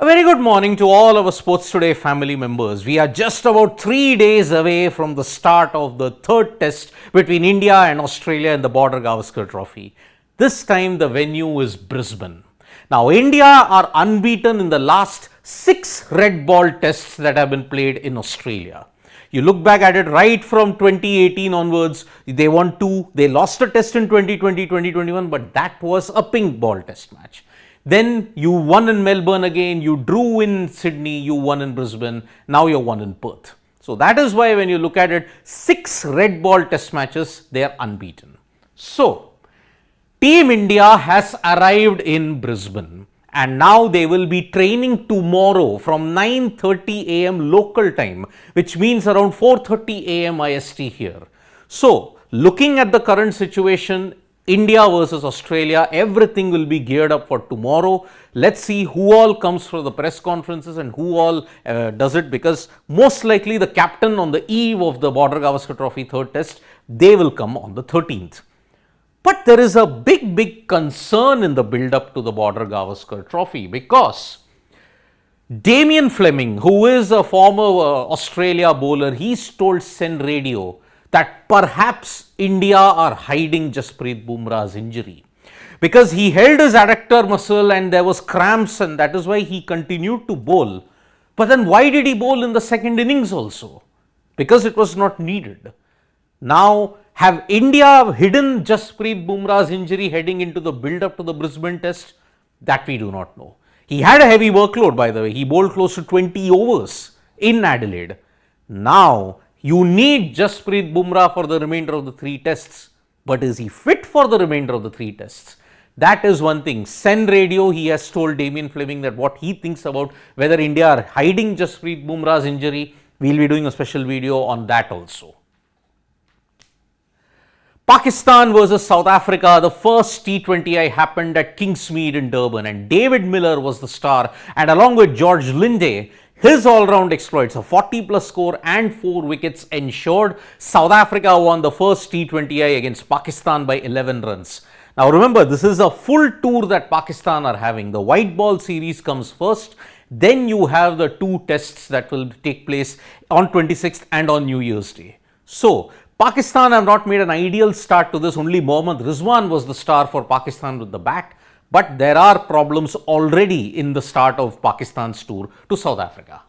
A very good morning to all our Sports Today family members. We are just about 3 days away from the start of the third test between India and Australia in the Border Gavaskar Trophy. This time the venue is Brisbane. Now India are unbeaten in the last 6 red ball tests that have been played in Australia. You look back at it right from 2018 onwards, they won 2, they lost a test in 2020, 2021, but that was a pink ball test match. Then you won in Melbourne again, you drew in Sydney, you won in Brisbane, now you won in Perth. So that is why when you look at it, 6 red ball test matches, they are unbeaten. So, Team India has arrived in Brisbane and now they will be training tomorrow from 9:30 a.m. local time, which means around 4:30 a.m. IST here. So, looking at the current situation, India versus Australia, everything will be geared up for tomorrow. Let's see who all comes for the press conferences and who all does it, because most likely the captain on the eve of the Border Gavaskar Trophy third test, they will come on the 13th. But there is a big concern in the build up to the Border Gavaskar Trophy, because Damien Fleming, who is a former Australia bowler, he's told Sen Radio that perhaps India are hiding Jasprit Bumrah's injury, because he held his adductor muscle and there was cramps, and that is why he continued to bowl. But then why did he bowl in the second innings also? Because it was not needed. Now, have India hidden Jasprit Bumrah's injury heading into the build up to the Brisbane test? That we do not know. He had a heavy workload, by the way. He bowled close to 20 overs in Adelaide. Now, you need Jasprit Bumrah for the remainder of the 3 tests, but is he fit for the remainder of the 3 tests? That is one thing. Sen Radio, he has told Damien Fleming that what he thinks about whether India are hiding Jasprit Bumrah's injury. We will be doing a special video on that also. Pakistan versus South Africa, the first T20I happened at Kingsmead in Durban, and David Miller was the star, and along with George Linde, his all-round exploits, a 40-plus score and 4 wickets ensured South Africa won the first T20I against Pakistan by 11 runs. Now remember, this is a full tour that Pakistan are having. The white ball series comes first, then you have the 2 tests that will take place on 26th and on New Year's Day. So, Pakistan have not made an ideal start to this. Only Mohammad Rizwan was the star for Pakistan with the bat. But there are problems already in the start of Pakistan's tour to South Africa.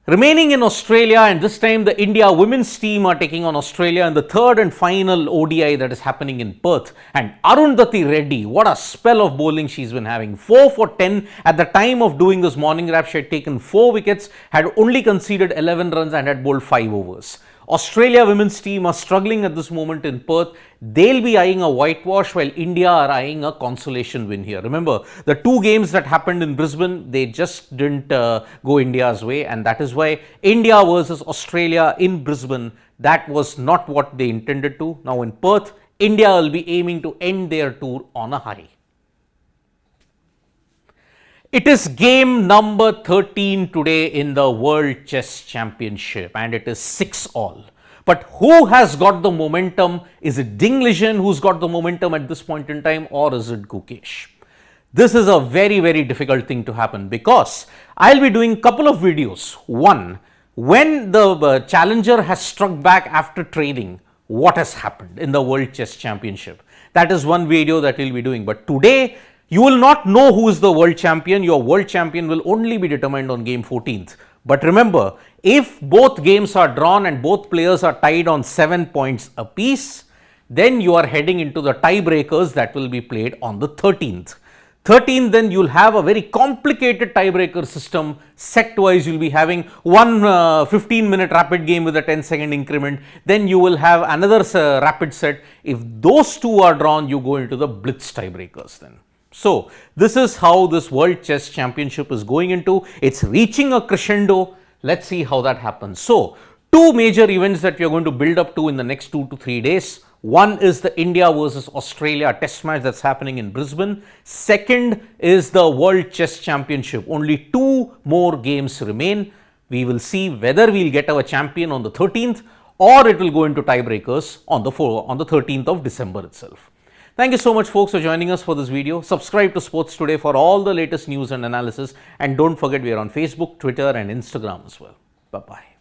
Remaining in Australia, and this time the India women's team are taking on Australia in the third and final ODI that is happening in Perth. And Arundhati Reddy, what a spell of bowling she's been having. 4 for 10 at the time of doing this morning wrap. She had taken 4 wickets, had only conceded 11 runs and had bowled 5 overs. Australia women's team are struggling at this moment in Perth. They'll be eyeing a whitewash while India are eyeing a consolation win here. Remember, the 2 games that happened in Brisbane, they just didn't go India's way, and that is why India versus Australia in Brisbane, that was not what they intended to. Now in Perth, India will be aiming to end their tour on a high. It is game number 13 today in the World Chess Championship, and it is 6-all. But who has got the momentum? Is it Dinglish who's got the momentum at this point in time, or is it Gukesh? This is a very difficult thing to happen, because I'll be doing a couple of videos. One, when the challenger has struck back after trading, what has happened in the World Chess Championship? That is one video that we'll be doing. But today, you will not know who is the world champion. Your world champion will only be determined on game 14th. But remember, if both games are drawn and both players are tied on 7 points apiece, then you are heading into the tiebreakers that will be played on the 13th. 13th, then you'll have a very complicated tiebreaker system. Set-wise, you'll be having one 15-minute rapid game with a 10-second increment. Then you will have another rapid set. If those 2 are drawn, you go into the blitz tiebreakers then. So, this is how this World Chess Championship is going into. It's reaching a crescendo. Let's see how that happens. So, 2 major events that we are going to build up to in the next 2 to 3 days. One is the India versus Australia test match that's happening in Brisbane. Second is the World Chess Championship. Only 2 more games remain. We will see whether we'll get our champion on the 13th or it will go into tiebreakers on the 13th of December itself. Thank you so much, folks, for joining us for this video. Subscribe to Sports Today for all the latest news and analysis. And don't forget, we are on Facebook, Twitter, and Instagram as well. Bye-bye.